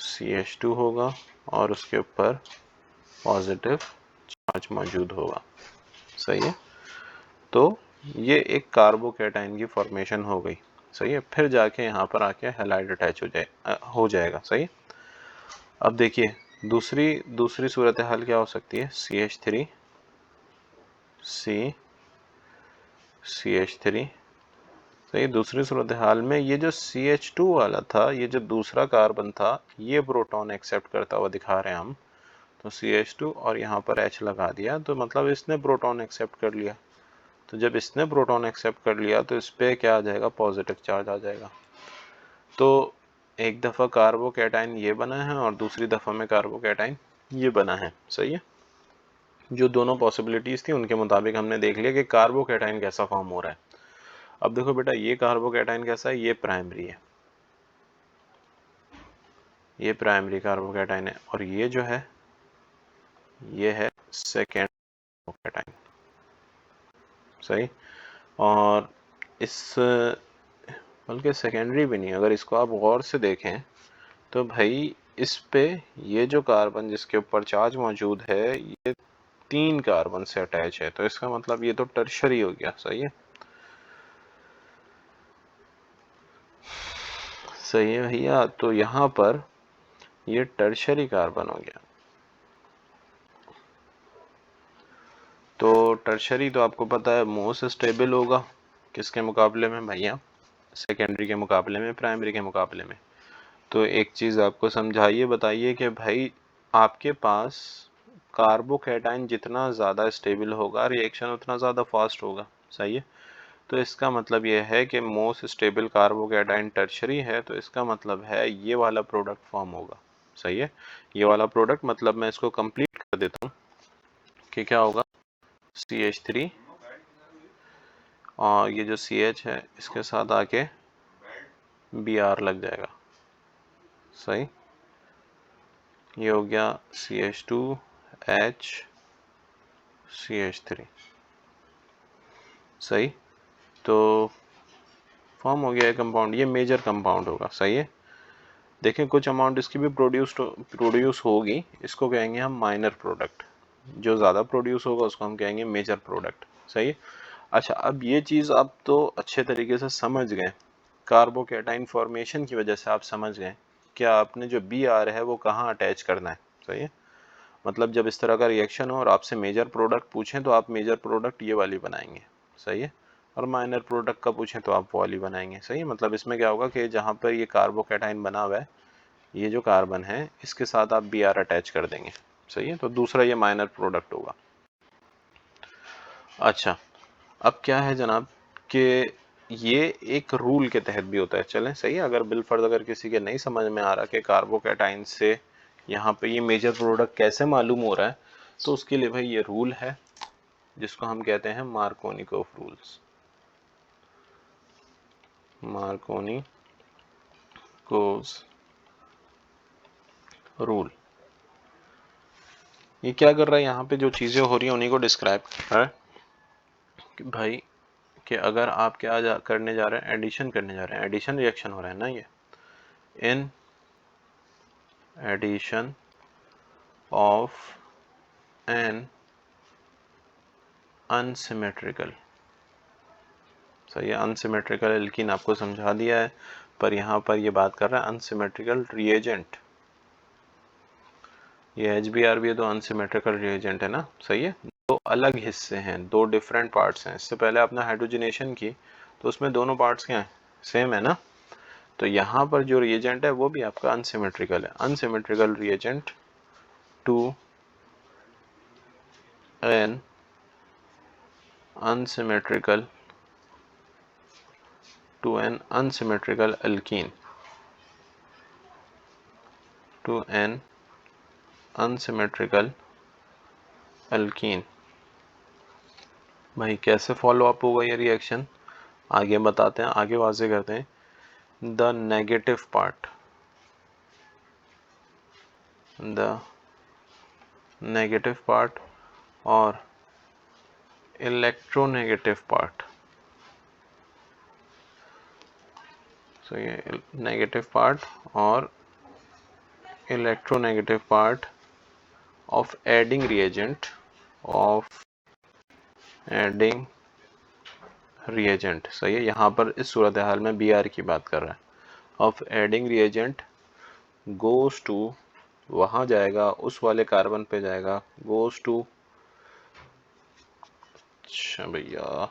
CH2 होगा और उसके ऊपर पॉजिटिव चार्ज मौजूद होगा। सही है, तो ये एक कार्बोकैटायन की फॉर्मेशन हो गई। सही है, फिर जाके यहाँ पर आके हैलाइड अटैच हो जाएगा। सही, अब देखिए दूसरी सूरत हाल क्या हो सकती है, CH3 C CH3। सही, दूसरी सूरत हाल में ये जो CH2 वाला था, ये जो दूसरा कार्बन था, ये प्रोटॉन एक्सेप्ट करता हुआ दिखा रहे हैं हम, तो CH2 और यहाँ पर H लगा दिया, तो मतलब इसने प्रोटॉन एक्सेप्ट कर लिया। तो जब इसने प्रोटॉन एक्सेप्ट कर लिया तो इस पर क्या आ जाएगा, पॉजिटिव चार्ज आ जाएगा। तो एक दफ़ा कार्बोकैटायन ये बना है और दूसरी दफ़ा में कार्बोकैटायन ये बना है। सही है, जो दोनों पॉसिबिलिटीज़ थी उनके मुताबिक हमने देख लिया कि कार्बोकैटायन कैसा फॉर्म हो रहा है। अब देखो बेटा, ये कार्बोकैटायन कैसा है, ये प्राइमरी है, ये प्राइमरी कार्बोकैटायन है, और ये जो है ये है सेकेंड कार्बोकैटायन। सही, और इस बल्कि सेकेंडरी भी नहीं, अगर इसको आप गौर से देखें तो भाई इस पे ये जो कार्बन जिसके ऊपर चार्ज मौजूद है ये 3 कार्बन से अटैच है, तो इसका मतलब ये तो टर्शरी हो गया। सही है, सही है भैया, तो यहाँ पर ये टर्शरी कार्बन हो गया। तो टर्शरी तो आपको पता है मोस्ट स्टेबल होगा, किसके मुकाबले में भैया, सेकेंडरी के मुकाबले में, प्राइमरी के मुकाबले में। तो एक चीज़ आपको समझाइए, बताइए कि भाई आपके पास कार्बोकैटायन जितना ज़्यादा स्टेबल होगा रिएक्शन उतना ज़्यादा फास्ट होगा। सही है, तो इसका मतलब यह है कि मोस्ट स्टेबल कार्बोकैटायन टर्शरी है, तो इसका मतलब है ये वाला प्रोडक्ट फॉर्म होगा। सही है, ये वाला प्रोडक्ट, मतलब मैं इसको कंप्लीट कर देता हूँ कि क्या होगा, CH3 और ये जो CH है इसके साथ आके Br लग जाएगा। सही, ये हो गया CH2H CH3। सही, तो फॉर्म हो गया है कंपाउंड, ये मेजर कंपाउंड होगा। सही है, देखें कुछ अमाउंट इसकी भी प्रोड्यूस होगी, इसको कहेंगे हम माइनर प्रोडक्ट। जो ज़्यादा प्रोड्यूस होगा उसको हम कहेंगे मेजर प्रोडक्ट। सही है। अच्छा, अब ये चीज़ आप तो अच्छे तरीके से समझ गए, कार्बोकेटाइन फॉर्मेशन की वजह से आप समझ गए क्या आपने जो बी आर है वो कहाँ अटैच करना है। सही है। मतलब जब इस तरह का रिएक्शन हो और आपसे मेजर प्रोडक्ट पूछें तो आप मेजर प्रोडक्ट ये वाली बनाएंगे। सही है। और माइनर प्रोडक्ट का पूछें तो आप वो वाली बनाएंगे। सही है। मतलब इसमें क्या होगा कि जहाँ पर ये कार्बोकेटाइन बना हुआ है, ये जो कार्बन है इसके साथ आप बी आर अटैच कर देंगे। सही है। तो दूसरा ये माइनर प्रोडक्ट होगा। अच्छा, अब क्या है जनाब कि ये एक रूल के तहत भी होता है। चलें, सही है। अगर बिलफर्ज अगर किसी के नहीं समझ में आ रहा कि कार्बोकेटाइन से यहाँ पे ये मेजर प्रोडक्ट कैसे मालूम हो रहा है, तो उसके लिए भाई ये रूल है जिसको हम कहते हैं मार्कोनिकोफ रूल्स। मार्कोनिकोफ रूल ये क्या कर रहा है, यहाँ पे जो चीज़ें हो रही हैं उन्हीं को डिस्क्राइब कर रहा है कि भाई कि अगर आप करने जा रहे हैं, एडिशन करने जा रहे हैं, एडिशन रिएक्शन हो रहा है ना, ये in addition of an unsymmetrical. सही है। अनसिमेट्रिकल एल्कीन आपको समझा दिया है, पर यहाँ पर ये बात कर रहा है अनसिमेट्रिकल रिएजेंट। ये HBr भी है तो अनसिमेट्रिकल रिएजेंट है ना। सही है। दो अलग हिस्से हैं, दो डिफरेंट पार्ट्स हैं। इससे पहले आपने हाइड्रोजनेशन की तो उसमें दोनों पार्ट्स क्या हैं, सेम है ना। तो यहाँ पर जो रिएजेंट है वो भी आपका अनसिमेट्रिकल है। Unsymmetrical reagent to an unsymmetrical to an unsymmetrical alkene to an unsymmetrical alkene। भाई कैसे फॉलो अप होगा ये रिएक्शन, आगे बताते हैं, आगे वाजे करते हैं। The negative part, the negative part और इलेक्ट्रोनेगेटिव पार्ट। सो ये नेगेटिव पार्ट और electronegative part of adding reagent, of adding reagent. सही है। यहाँ पर इस सूरत हाल में बी आर की बात कर रहा है। Of adding reagent goes to, वहाँ जाएगा उस वाले कार्बन पे जाएगा, गोज टू, अच्छा भैया,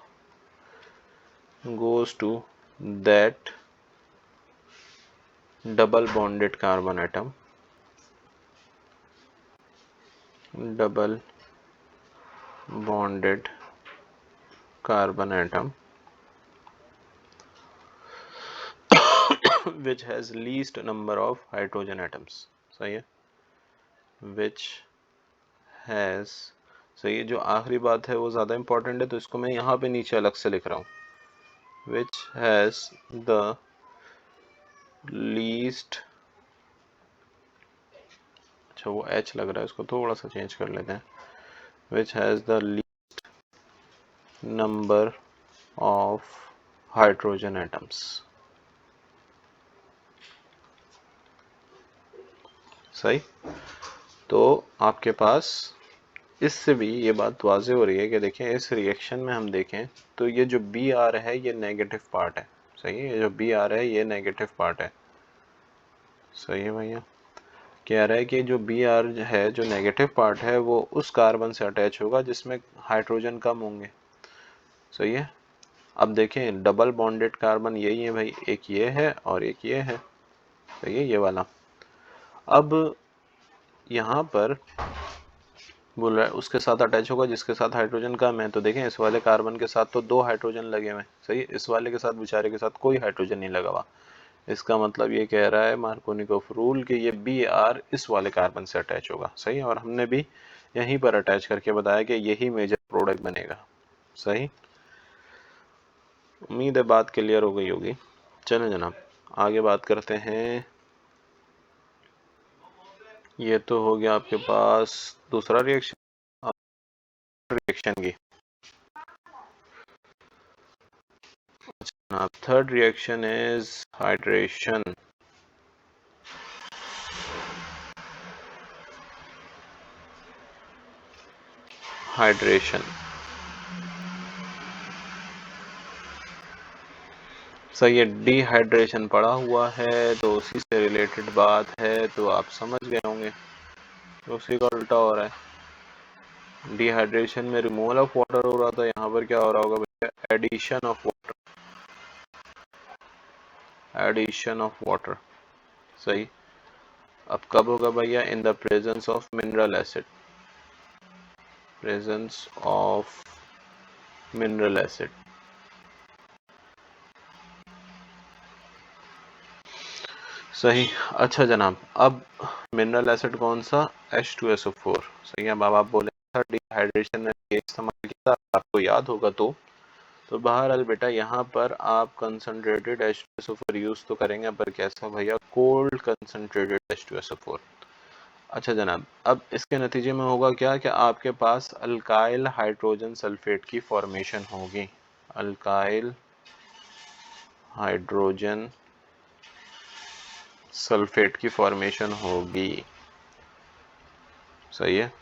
goes to that double bonded carbon atom, double bonded carbon atom which has least number of hydrogen atoms। सही है। which has, सही है। जो आखिरी बात है वो ज़्यादा इंपॉर्टेंट है तो इसको मैं यहाँ पे नीचे अलग से लिख रहा हूँ। which has the least, अच्छा वो H लग रहा है, इसको थोड़ा सा चेंज कर लेते हैं। which has the least number of hydrogen atoms। सही। तो आपके पास इससे भी ये बात वाज़े हो रही है कि देखें इस रिएक्शन में हम देखें तो ये जो बी आर है ये नेगेटिव पार्ट है। सही है। ये जो बी आर है ये नेगेटिव पार्ट है। सही है भैया। कह रहा है कि जो बी आर है, जो नेगेटिव पार्ट है, वो उस कार्बन से अटैच होगा जिसमें हाइड्रोजन कम होंगे। सही है। अब देखें डबल बॉन्डेड कार्बन यही है भाई, एक ये है और एक ये है। सही है, ये वाला। अब यहाँ पर बोल रहा है उसके साथ अटैच होगा जिसके साथ हाइड्रोजन कम है। तो देखें इस वाले कार्बन के साथ तो दो हाइड्रोजन लगे हुए हैं। सही है। इस वाले के साथ, बेचारे के साथ कोई हाइड्रोजन नहीं लगा हुआ। इसका मतलब ये कह रहा है मार्कोनिकोफ रूल कि ये बी आर इस वाले कार्बन से अटैच होगा। सही है। और हमने भी यहीं पर अटैच करके बताया कि यही मेजर प्रोडक्ट बनेगा। सही। उम्मीद है बात क्लियर हो गई होगी। चलें जनाब आगे बात करते हैं। ये तो हो गया आपके पास दूसरा रिएक्शन की। Now third reaction is hydration। Hydration. सही है, डिहाइड्रेशन पड़ा हुआ है तो उसी से रिलेटेड बात है, तो आप समझ गए होंगे तो उसी का उल्टा हो रहा है। डिहाइड्रेशन में रिमूवल ऑफ वाटर हो रहा था, यहाँ पर क्या हो रहा होगा भैया, addition of water, addition of water. सही। अब कब होगा भैया, in the presence of mineral acid, presence of mineral acid. सही। अच्छा जनाब, अब मिनरल एसिड कौन सा, H2SO4। सही है। अब आप बोले था डिहाइड्रेशन में ये इस्तेमाल किया, आपको याद होगा तो बहरहाल बेटा यहाँ पर आप कंसनट्रेटेड H2SO4 यूज तो करेंगे, पर कैसा भैया, कोल्ड कंसनट्रेटेड H2SO4। अच्छा जनाब, अब इसके नतीजे में होगा क्या कि आपके पास अल्काइल हाइड्रोजन सल्फेट की फॉर्मेशन होगी, अल्काइल हाइड्रोजन सल्फेट की फॉर्मेशन होगी। सही है।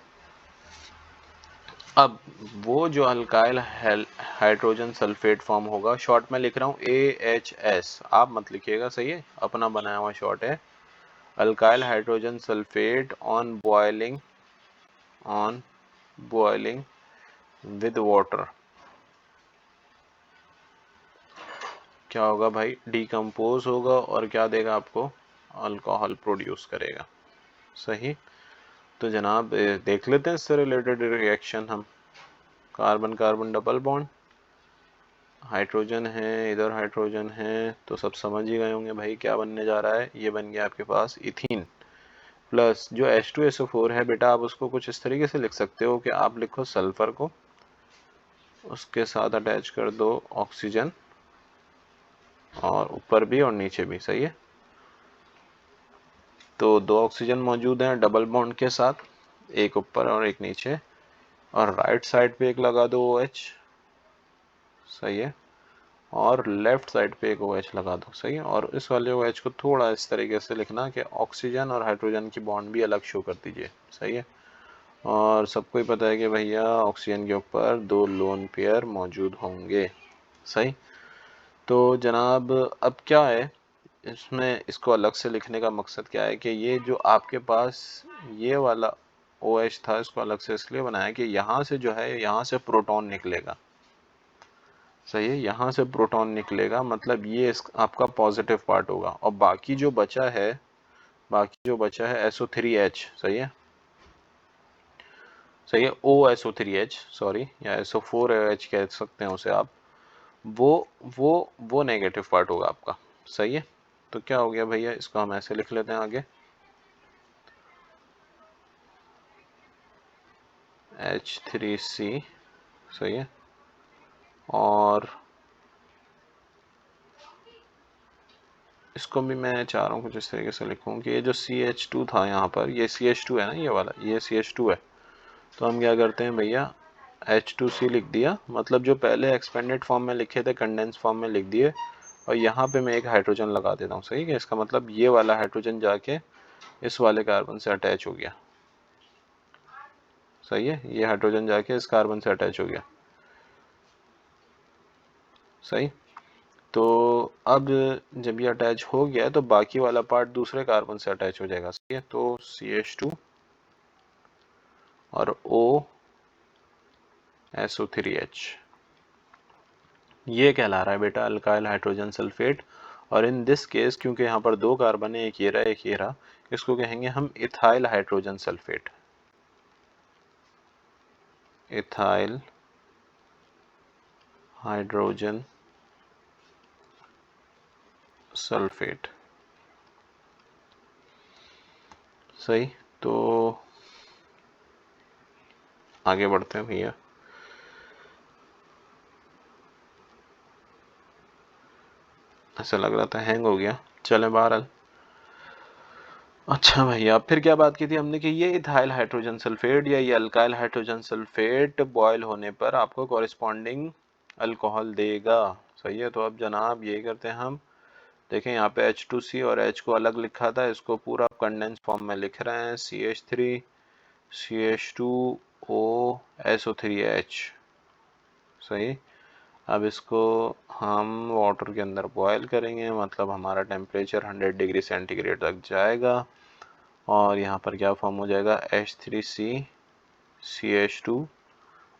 अब वो जो अल्काइल हाइड्रोजन सल्फेट फॉर्म होगा, शॉर्ट में लिख रहा हूँ AHS, आप मत लिखिएगा, सही है, अपना बनाया हुआ शॉर्ट है, alkyl hydrogen sulphate on boiling with water. क्या होगा भाई, डिकम्पोज होगा और क्या देगा आपको, अल्कोहल प्रोड्यूस करेगा। सही। तो जनाब देख लेते हैं इससे रिलेटेड रिएक्शन हम। Carbon carbon double bond, hydrogen है, इधर हाइड्रोजन है, तो सब समझ ही गए होंगे भाई क्या बनने जा रहा है, ये बन गया आपके पास इथीन प्लस जो H2SO4 है बेटा, आप उसको कुछ इस तरीके से लिख सकते हो कि आप लिखो सल्फर को, उसके साथ अटैच कर दो ऑक्सीजन, और ऊपर भी और नीचे भी। सही है। तो दो ऑक्सीजन मौजूद हैं डबल बॉन्ड के साथ, एक ऊपर और एक नीचे, और राइट साइड पे एक लगा दो OH। सही है। और लेफ्ट साइड पे एक OH लगा दो। सही है। और इस वाले OH को थोड़ा इस तरीके से लिखना कि ऑक्सीजन और हाइड्रोजन की बॉन्ड भी अलग शो कर दीजिए। सही है। और सबको ही पता है कि भैया ऑक्सीजन के ऊपर दो लोन पेयर मौजूद होंगे। सही। तो जनाब अब क्या है इसमें, इसको अलग से लिखने का मकसद क्या है कि ये जो आपके पास ये वाला OH था, इसको अलग से इसलिए बनाया कि यहाँ से जो है, यहाँ से प्रोटॉन निकलेगा। सही है। यहाँ से प्रोटॉन निकलेगा, मतलब ये आपका पॉजिटिव पार्ट होगा, और बाकी जो बचा है, SO3H। सही है। सही है, OSO3H, सॉरी, या SO4H कह सकते हैं उसे आप, वो वो नेगेटिव पार्ट होगा आपका। सही है। तो क्या हो गया भैया, इसको हम ऐसे लिख लेते हैं आगे, H3C। सही है। और इसको भी मैं चाह रहा हूँ कुछ इस तरीके से लिखूँ कि ये जो CH2 था यहाँ पर, ये CH2 है ना, ये वाला, ये CH2 है, तो हम क्या करते हैं भैया, H2C लिख दिया, मतलब जो पहले एक्सपेंडेड फॉर्म में लिखे थे कंडेंस फॉर्म में लिख दिए, और यहाँ पे मैं एक हाइड्रोजन लगा देता हूँ। सही है। इसका मतलब ये वाला हाइड्रोजन जाके इस वाले कार्बन से अटैच हो गया। सही है। ये हाइड्रोजन जाके इस कार्बन से अटैच हो गया। सही। तो अब जब ये अटैच हो गया तो बाकी वाला पार्ट दूसरे कार्बन से अटैच हो जाएगा। सही है। तो CH2 और OSO3H, ये कहला रहा है बेटा अल्काइल हाइड्रोजन सल्फेट। और इन दिस केस क्योंकि यहाँ पर दो कार्बन है, एक ये रहा एक ये रहा, इसको कहेंगे हम ethyl hydrogen sulphate, ethyl hydrogen sulphate. सही। तो आगे बढ़ते हैं भैया। ऐसा लग रहा था हैंग हो गया, चले बहरहाल। अच्छा भैया, फिर क्या बात की थी हमने कि ये इथाइल हाइड्रोजन सल्फेट या ये अल्काइल हाइड्रोजन सल्फेट बॉयल होने पर आपको कॉरिस्पॉन्डिंग अल्कोहल देगा। सही है। तो अब जनाब ये करते हैं हम, देखें यहाँ पे H2C और H को अलग लिखा था, इसको पूरा कंडेंस फॉर्म में लिख रहे हैं, CH3 CH2 OSO3H। सही। अब इसको हम वाटर के अंदर बॉयल करेंगे, मतलब हमारा टेम्परेचर 100 डिग्री सेंटीग्रेड तक जाएगा और यहाँ पर क्या फॉर्म हो जाएगा, H3CCH2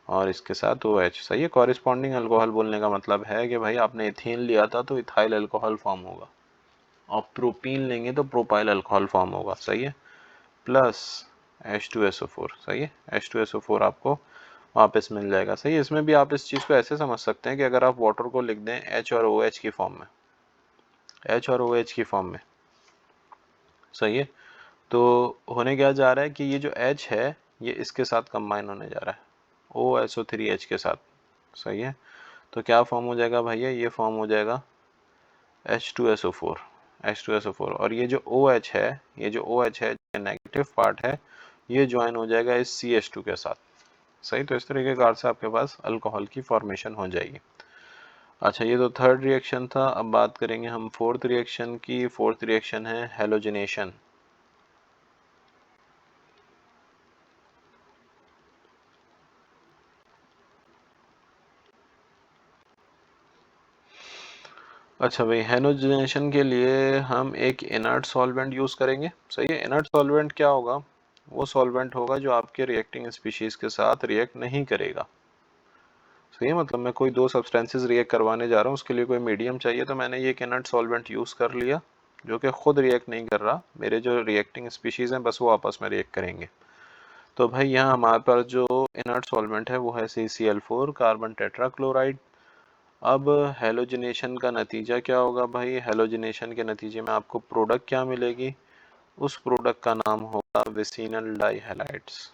और इसके साथ OH। सही है। कॉरिस्पॉन्डिंग अल्कोहल बोलने का मतलब है कि भाई आपने इथेन लिया था तो इथाइल अल्कोहल फॉर्म होगा, और प्रोपीन लेंगे तो प्रोपाइल अल्कोहल फॉर्म होगा। सही है। Plus H2SO4। सही है। H2SO4 आपको वापस मिल जाएगा। सही है। इसमें भी आप इस चीज़ को ऐसे समझ सकते हैं कि अगर आप वाटर को लिख दें H और OH की फॉर्म में, H और OH की फॉर्म में। सही है। तो होने क्या जा रहा है कि ये जो H है ये इसके साथ कंबाइन होने जा रहा है OSO3H के साथ। सही है। तो क्या फॉर्म हो जाएगा भैया, ये फॉर्म हो जाएगा H2SO4। H2SO4 और ये जो OH है, ये जो OH है नेगेटिव पार्ट है, ये ज्वाइन हो जाएगा इस CH2 के साथ। सही। तो इस तरीके कार से आपके पास अल्कोहल की फॉर्मेशन हो जाएगी। अच्छा, ये तो थर्ड रिएक्शन था। अब बात करेंगे हम फोर्थ रिएक्शन की। फोर्थ रिएक्शन है हेलोजिनेशन। अच्छा भाई, हेलोजिनेशन के लिए हम एक इनर्ट सॉल्वेंट यूज़ करेंगे। सही है। इनर्ट सॉल्वेंट क्या होगा, वो सॉल्वेंट होगा जो आपके रिएक्टिंग स्पीशीज़ के साथ रिएक्ट नहीं करेगा। सही है। मतलब मैं कोई दो सब्सटेंसेस रिएक्ट करवाने जा रहा हूँ, उसके लिए कोई मीडियम चाहिए, तो मैंने ये एक इनर्ट सॉल्वेंट यूज़ कर लिया जो कि खुद रिएक्ट नहीं कर रहा, मेरे जो रिएक्टिंग स्पीशीज़ हैं बस वो आपस में रिएक्ट करेंगे। तो भाई यहाँ हमारे पास जो इनर्ट सॉल्वेंट है वो है CCl4 कार्बन टेट्राक्लोराइड। अब हेलोजिनेशन का नतीजा क्या होगा भाई, हेलोजिनेशन के नतीजे में आपको प्रोडक्ट क्या मिलेगी, उस प्रोडक्ट का नाम होगा विसिनल डाइहैलाइड्स।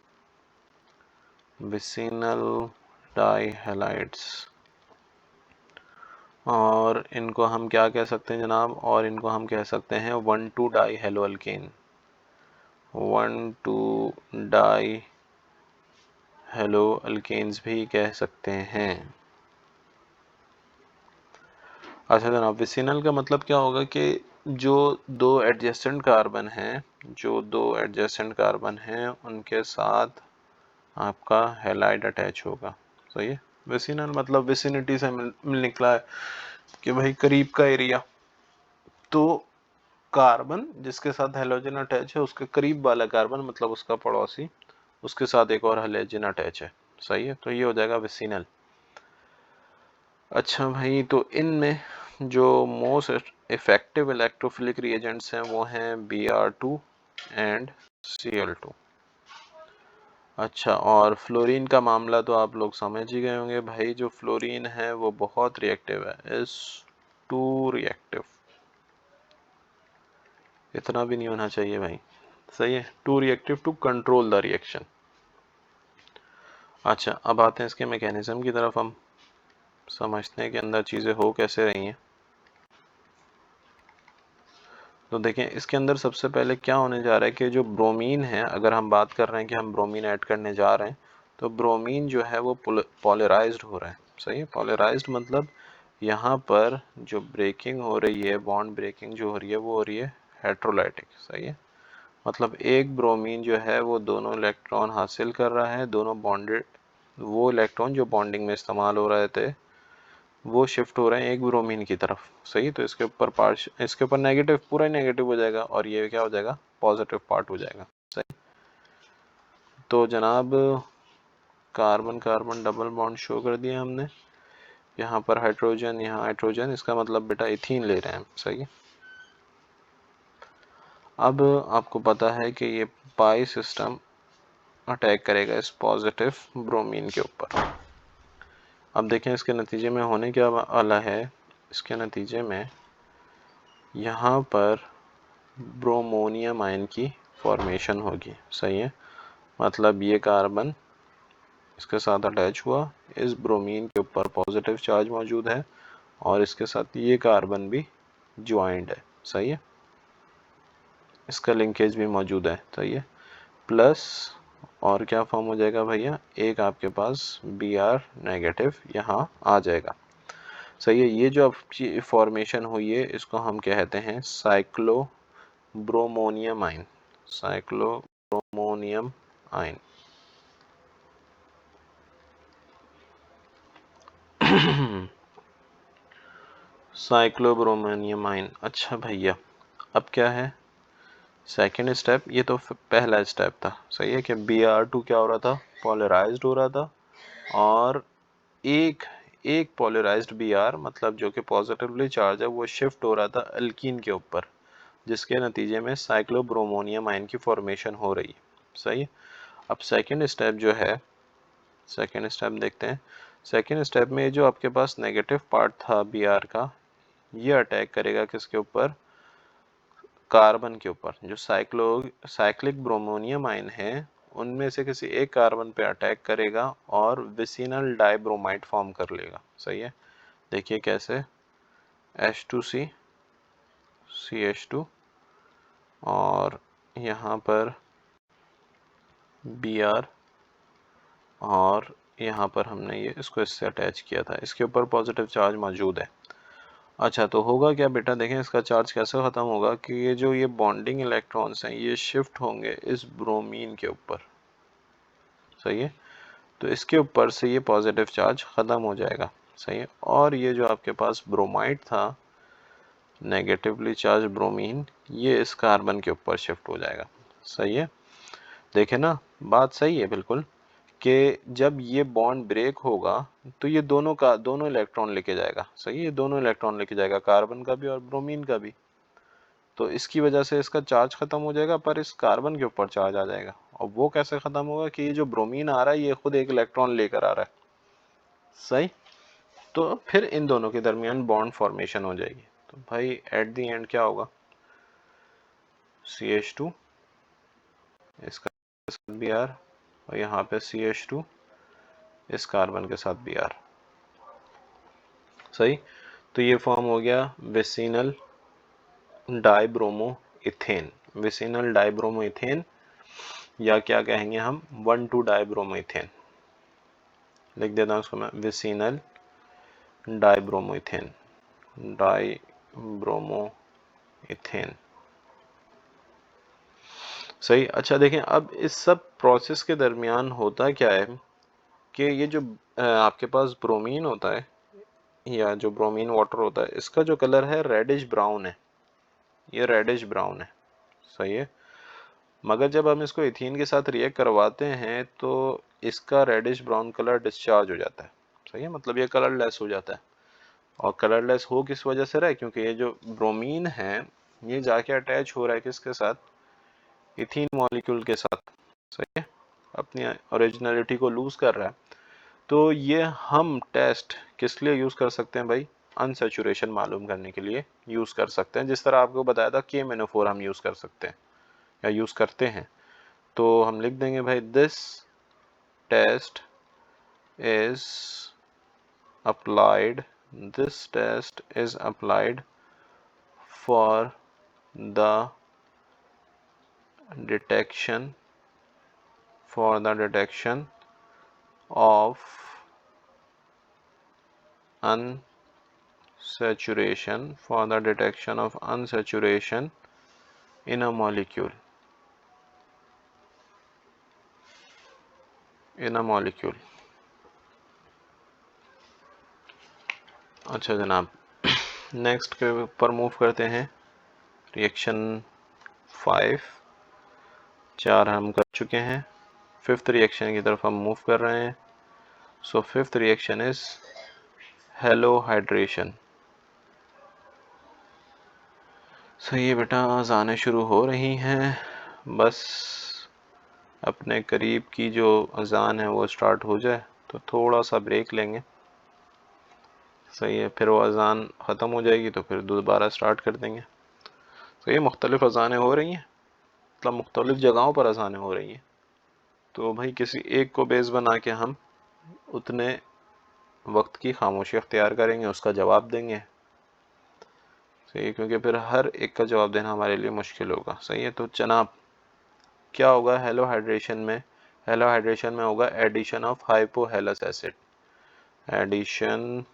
विसिनल डाइहैलाइड्स। और इनको हम क्या कह सकते हैं जनाब, और इनको हम कह सकते हैं 1,2 डाई हेलोअल्केन। 1,2 डाई हेलोअल्केन्स भी कह सकते हैं। अच्छा जनाब, विसिनल का मतलब क्या होगा कि जो दो एडजेसेंट कार्बन हैं, जो दो एडजेसेंट कार्बन हैं उनके साथ आपका हैलाइड अटैच होगा। सही है। विसिनल मतलब विसिनिटी से मिल निकला है कि भाई करीब का एरिया। तो कार्बन जिसके साथ हेलोजन अटैच है उसके करीब वाला कार्बन मतलब उसका पड़ोसी, उसके साथ एक और हेलोजन अटैच है। सही है। तो ये हो जाएगा विसिनल। अच्छा भाई, तो इनमें जो मोस्ट इफेक्टिव इलेक्ट्रोफिलिक रिएजेंट्स हैं वो हैं Br2 एंड Cl2। अच्छा, और फ्लोरीन का मामला तो आप लोग समझ ही गए होंगे भाई, जो फ्लोरीन है वो बहुत रिएक्टिव है, इज टू रिएक्टिव। इतना भी नहीं होना चाहिए भाई। सही है। Too reactive to control the reaction. अच्छा, अब आते हैं इसके मैकेनिज्म की तरफ, हम समझते हैं कि अंदर चीज़ें हो कैसे रही हैं। तो देखें, इसके अंदर सबसे पहले क्या होने जा रहा है कि जो ब्रोमीन है, अगर हम बात कर रहे हैं कि हम ब्रोमीन ऐड करने जा रहे हैं, तो ब्रोमीन जो है वो पॉलराइज्ड हो रहा है। सही है। पॉलराइज्ड मतलब यहाँ पर जो ब्रेकिंग हो रही है, बॉन्ड ब्रेकिंग जो हो रही है वो हो रही है हेट्रोलाइटिक। सही है। मतलब एक ब्रोमीन जो है वो दोनों इलेक्ट्रॉन हासिल कर रहा है, दोनों बॉन्डेड, वो इलेक्ट्रॉन जो बॉन्डिंग में इस्तेमाल हो रहे थे वो शिफ्ट हो रहे हैं एक ब्रोमीन की तरफ। सही। तो इसके ऊपर पार्ट, इसके ऊपर नेगेटिव, पूरा ही नेगेटिव हो जाएगा और ये क्या हो जाएगा, पॉजिटिव पार्ट हो जाएगा। सही। तो जनाब, carbon carbon double bond show कर दिया हमने, यहाँ पर हाइड्रोजन, यहाँ हाइड्रोजन, इसका मतलब बेटा इथीन ले रहे हैं। सही है। अब आपको पता है कि ये पाई सिस्टम अटैक करेगा इस पॉजिटिव ब्रोमीन के ऊपर। अब देखें इसके नतीजे में होने क्या वाला है। इसके नतीजे में यहाँ पर ब्रोमोनियम आयन की फॉर्मेशन होगी। सही है। मतलब ये कार्बन इसके साथ अटैच हुआ, इस ब्रोमीन के ऊपर पॉजिटिव चार्ज मौजूद है और इसके साथ ये कार्बन भी ज्वाइंट है। सही है। इसका लिंकेज भी मौजूद है। सही है। प्लस और क्या फॉर्म हो जाएगा भैया, एक आपके पास Br नेगेटिव यहाँ आ जाएगा। सही है। ये जो आपकी फॉर्मेशन हुई है इसको हम कहते हैं cyclo bromonium ion. Cyclo bromonium ion. Cyclobromonium ion. अच्छा भैया, अब क्या है सेकेंड स्टेप? ये तो पहला स्टेप था, सही है कि Br2 क्या हो रहा था, पोलराइज्ड हो रहा था, और एक एक पोलराइज्ड Br मतलब जो कि पॉजिटिवली चार्ज है वो शिफ्ट हो रहा था अल्कीन के ऊपर, जिसके नतीजे में साइक्लोब्रोमोनियम आयन की फॉर्मेशन हो रही है, सही है। अब सेकेंड स्टेप जो है, सेकेंड स्टेप देखते हैं। सेकेंड स्टेप में जो आपके पास नेगेटिव पार्ट था Br का, ये अटैक करेगा किसके ऊपर, कार्बन के ऊपर। जो साइक्लिक ब्रोमोनियम आयन है उनमें से किसी एक कार्बन पे अटैक करेगा और विसिनल डाइब्रोमाइड फॉर्म कर लेगा, सही है। देखिए कैसे, H2C CH2 और यहाँ पर Br, और यहाँ पर हमने ये इसको इससे अटैच किया था, इसके ऊपर पॉजिटिव चार्ज मौजूद है। अच्छा, तो होगा क्या बेटा, देखें इसका चार्ज कैसे ख़त्म होगा कि ये बॉन्डिंग इलेक्ट्रॉन्स हैं ये शिफ्ट होंगे इस ब्रोमीन के ऊपर, सही है। तो इसके ऊपर से ये पॉजिटिव चार्ज ख़त्म हो जाएगा, सही है। और ये जो आपके पास ब्रोमाइड था, नेगेटिवली चार्ज ब्रोमीन, ये इस कार्बन के ऊपर शिफ्ट हो जाएगा, सही है। देखें ना, बात सही है बिल्कुल, कि जब ये बॉन्ड ब्रेक होगा तो ये दोनों इलेक्ट्रॉन लेके जाएगा, सही है, ये दोनों इलेक्ट्रॉन लेके जाएगा, कार्बन का भी और ब्रोमीन का भी। तो इसकी वजह से इसका चार्ज खत्म हो जाएगा, पर इस कार्बन के ऊपर चार्ज आ जाएगा। और वो कैसे खत्म होगा कि ये जो ब्रोमीन आ रहा है ये खुद एक इलेक्ट्रॉन लेकर आ रहा है, सही। तो फिर इन दोनों के दरमियान बॉन्ड फॉर्मेशन हो जाएगी। तो भाई एट दी एंड क्या होगा, CH2 इसका साथ Br, और यहाँ पे CH2 इस कार्बन के साथ Br, सही। तो ये फॉर्म हो गया vicinal dibromo ethane, vicinal dibromo ethane, या क्या कहेंगे हम 1,2 डाइब्रोमो इथेन। लिख देता हूँ उसको मैं, vicinal dibromo ethane, dibromo ethane, सही। अच्छा देखें, अब इस सब प्रोसेस के दरमियान होता क्या है कि ये जो आपके पास ब्रोमीन होता है या जो ब्रोमीन वाटर होता है, इसका जो कलर है रेडिश ब्राउन है, ये रेडिश ब्राउन है, सही है। मगर जब हम इसको इथीन के साथ रिएक्ट करवाते हैं तो इसका रेडिश ब्राउन कलर डिस्चार्ज हो जाता है, सही है, मतलब ये कलरलेस हो जाता है। और कलरलेस हो किस वजह से रहा है, क्योंकि ये जो ब्रोमीन है ये जाके अटैच हो रहा है किसके साथ, इथीन मॉलिक्यूल के साथ, सही है, अपनी ओरिजिनलिटी को लूज कर रहा है। तो ये हम टेस्ट किस लिए यूज कर सकते हैं भाई, अनसेचुरेशन मालूम करने के लिए यूज कर सकते हैं, जिस तरह आपको बताया था KMnO4 हम यूज कर सकते हैं या यूज करते हैं। तो हम लिख देंगे भाई, this test is applied, this test is applied for the detection of unsaturation, for the detection of unsaturation in a molecule, अच्छा जनाब, नेक्स्ट के ऊपर मूव करते हैं। रिएक्शन 5 4 हम कर चुके हैं, फिफ्थ रिएक्शन की तरफ हम मूव कर रहे हैं। So fifth reaction is halohydration. सही है बेटा, आने शुरू हो रही हैं, बस अपने करीब की जो अजान है वो स्टार्ट हो जाए तो थोड़ा सा ब्रेक लेंगे, सही है, फिर वो अजान ख़त्म हो जाएगी तो फिर दोबारा स्टार्ट कर देंगे। सही है, मुख्तलिफ अजानें हो रही हैं, मतलब मुख्तलिफ जगहों पर अजानें हो रही हैं, तो भाई किसी एक को बेस बना के हम उतने वक्त की खामोशी अख्तियार करेंगे, उसका जवाब देंगे, सही है, क्योंकि फिर हर एक का जवाब देना हमारे लिए मुश्किल होगा, सही है। तो जनाब क्या होगा हेलोहाइड्रेशन में, हेलोहाइड्रेशन में होगा addition of hypohalous acid, addition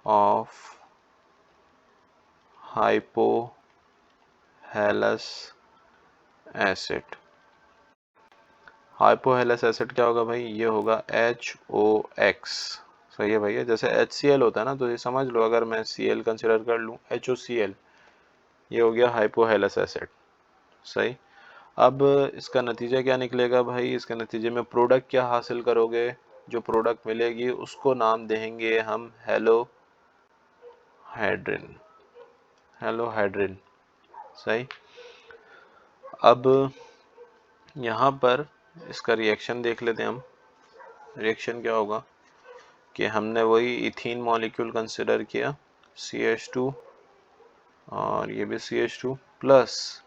of hypohalous acid. Hypohalous acid क्या होगा भाई, ये होगा HOX, सही है भैया। जैसे HCl होता है ना, तो ये समझ लो, अगर मैं Cl कंसिडर कर लूँ, HOCl, ये हो गया हाइपोहेलस एसिड। सही। अब इसका नतीजा क्या निकलेगा भाई? इसके नतीजे में प्रोडक्ट क्या हासिल करोगे? जो प्रोडक्ट मिलेगी उसको नाम देंगे हम हेलोहाइड्रिन। हेलोहाइड्रिन। सही। अब यहाँ पर इसका रिएक्शन देख लेते हैं हम। रिएक्शन क्या होगा कि हमने वही इथीन मॉलिक्यूल कंसिडर किया, CH2, और ये भी CH2 plus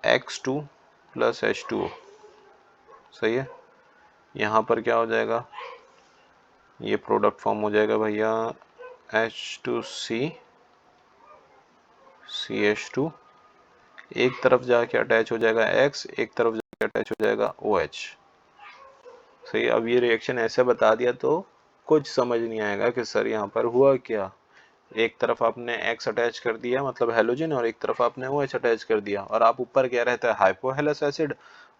X2 plus H2O। सही है। यहाँ पर क्या हो जाएगा? ये प्रोडक्ट फॉर्म हो जाएगा भैया H2C CH2, एक तरफ जाके अटैच हो जाएगा X, एक तरफ जाके अटैच हो जाएगा OH। सही। अब ये रिएक्शन ऐसे बता दिया तो कुछ समझ नहीं आएगा कि सर यहाँ पर हुआ क्या। एक तरफ आपने X अटैच कर दिया मतलब हेलोजन, और एक तरफ आपने OH अटैच कर दिया, और आप ऊपर क्या रहता है हाइपोहेलस एसिड,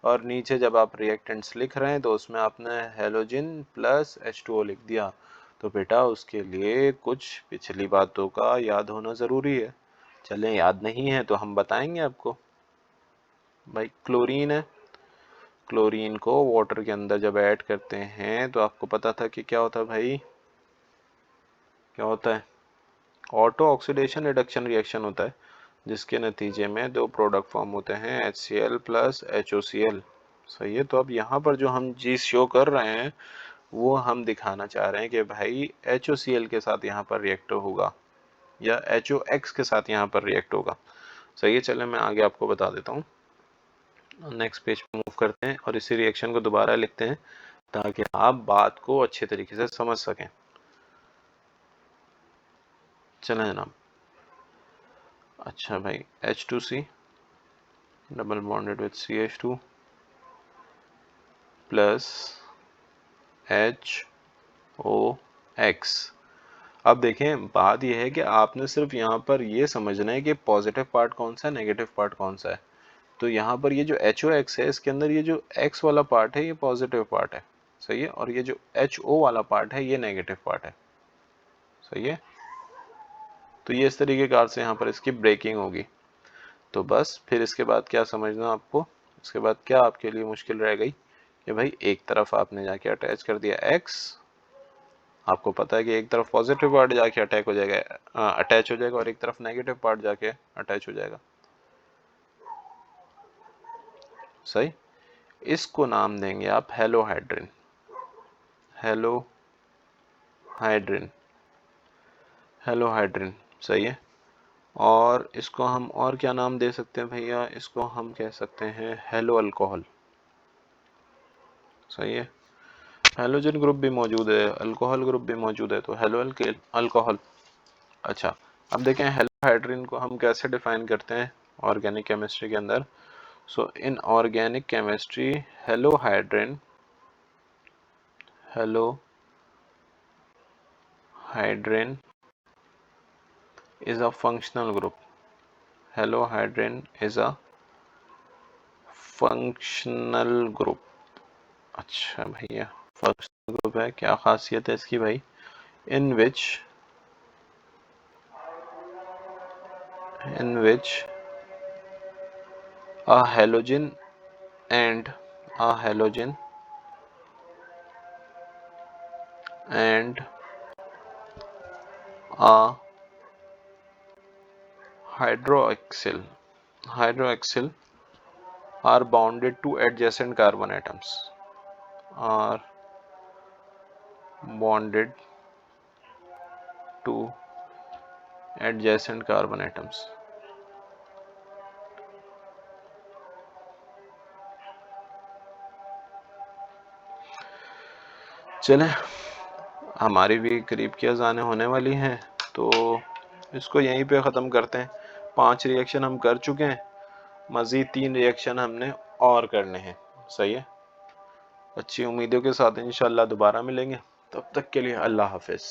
और नीचे जब आप रिएक्टेंट्स लिख रहे हैं तो उसमें आपने हेलोजन प्लस H2O लिख दिया। तो बेटा उसके लिए कुछ पिछली बातों का याद होना ज़रूरी है। चलें, याद नहीं है तो हम बताएंगे आपको। भाई क्लोरीन है, क्लोरीन को वाटर के अंदर जब ऐड करते हैं तो आपको पता था कि क्या होता है भाई? क्या होता है? ऑटो ऑक्सीडेशन रिडक्शन रिएक्शन होता है, जिसके नतीजे में दो प्रोडक्ट फॉर्म होते हैं HCl प्लस HOCl। सही है। तो अब यहाँ पर जो हम चीज़ शो कर रहे हैं वो हम दिखाना चाह रहे हैं कि भाई HOCl के साथ यहाँ पर रिएक्ट होगा या HOX के साथ यहाँ पर रिएक्ट होगा। सही है। चले मैं आगे आपको बता देता हूँ। नेक्स्ट पेज पे मूव करते हैं और इसी रिएक्शन को दोबारा लिखते हैं ताकि आप बात को अच्छे तरीके से समझ सकें। चलें जनाब। अच्छा भाई, H2C double bonded with CH2 plus HOX। अब देखें, बात यह है कि आपने सिर्फ यहाँ पर ये समझना है कि पॉजिटिव पार्ट कौन सा है, नेगेटिव पार्ट कौन सा है। तो यहाँ पर ये जो HOX है, इसके अंदर ये जो X वाला पार्ट है ये पॉजिटिव पार्ट है। सही है। और ये जो HO वाला पार्ट है ये नेगेटिव पार्ट है। सही है। तो ये इस तरीके कार से यहाँ पर इसकी ब्रेकिंग होगी। तो बस फिर इसके बाद क्या समझना आपको? इसके बाद क्या आपके लिए मुश्किल रह गई कि भाई एक तरफ आपने जाके अटैच कर दिया X, आपको पता है कि एक तरफ पॉजिटिव पार्ट जाके अटैच हो जाएगा और एक तरफ नेगेटिव पार्ट जाके अटैच हो जाएगा। सही। इसको नाम देंगे आप हेलोहाइड्रिन। हेलोहाइड्रिन। हेलोहाइड्रिन। सही है। और इसको हम और क्या नाम दे सकते हैं भैया? इसको हम कह सकते हैं हेलो अल्कोहल। सही है। हेलोजन ग्रुप भी मौजूद है, अल्कोहल ग्रुप भी मौजूद है, तो हेलो अल्कोहल। अच्छा, अब देखें हेलोहाइड्रिन को हम कैसे डिफाइन करते हैं ऑर्गेनिक केमिस्ट्री के अंदर। So in organic chemistry halohydrin is a functional group. Halohydrin is a functional group। अच्छा भैया, फंक्शनल ग्रुप है, क्या खासियत है इसकी भाई? in which a halogen and a hydroxyl are bounded to adjacent carbon atoms, are bonded to adjacent carbon atoms। चलें, हमारी भी करीब की अज़ानें होने वाली हैं, तो इसको यहीं पे ख़त्म करते हैं। 5 रिएक्शन हम कर चुके हैं, मज़ीद 3 रिएक्शन हमने और करने हैं। सही है। अच्छी उम्मीदों के साथ इंशाल्लाह दोबारा मिलेंगे। तब तक के लिए अल्लाह हाफिज़।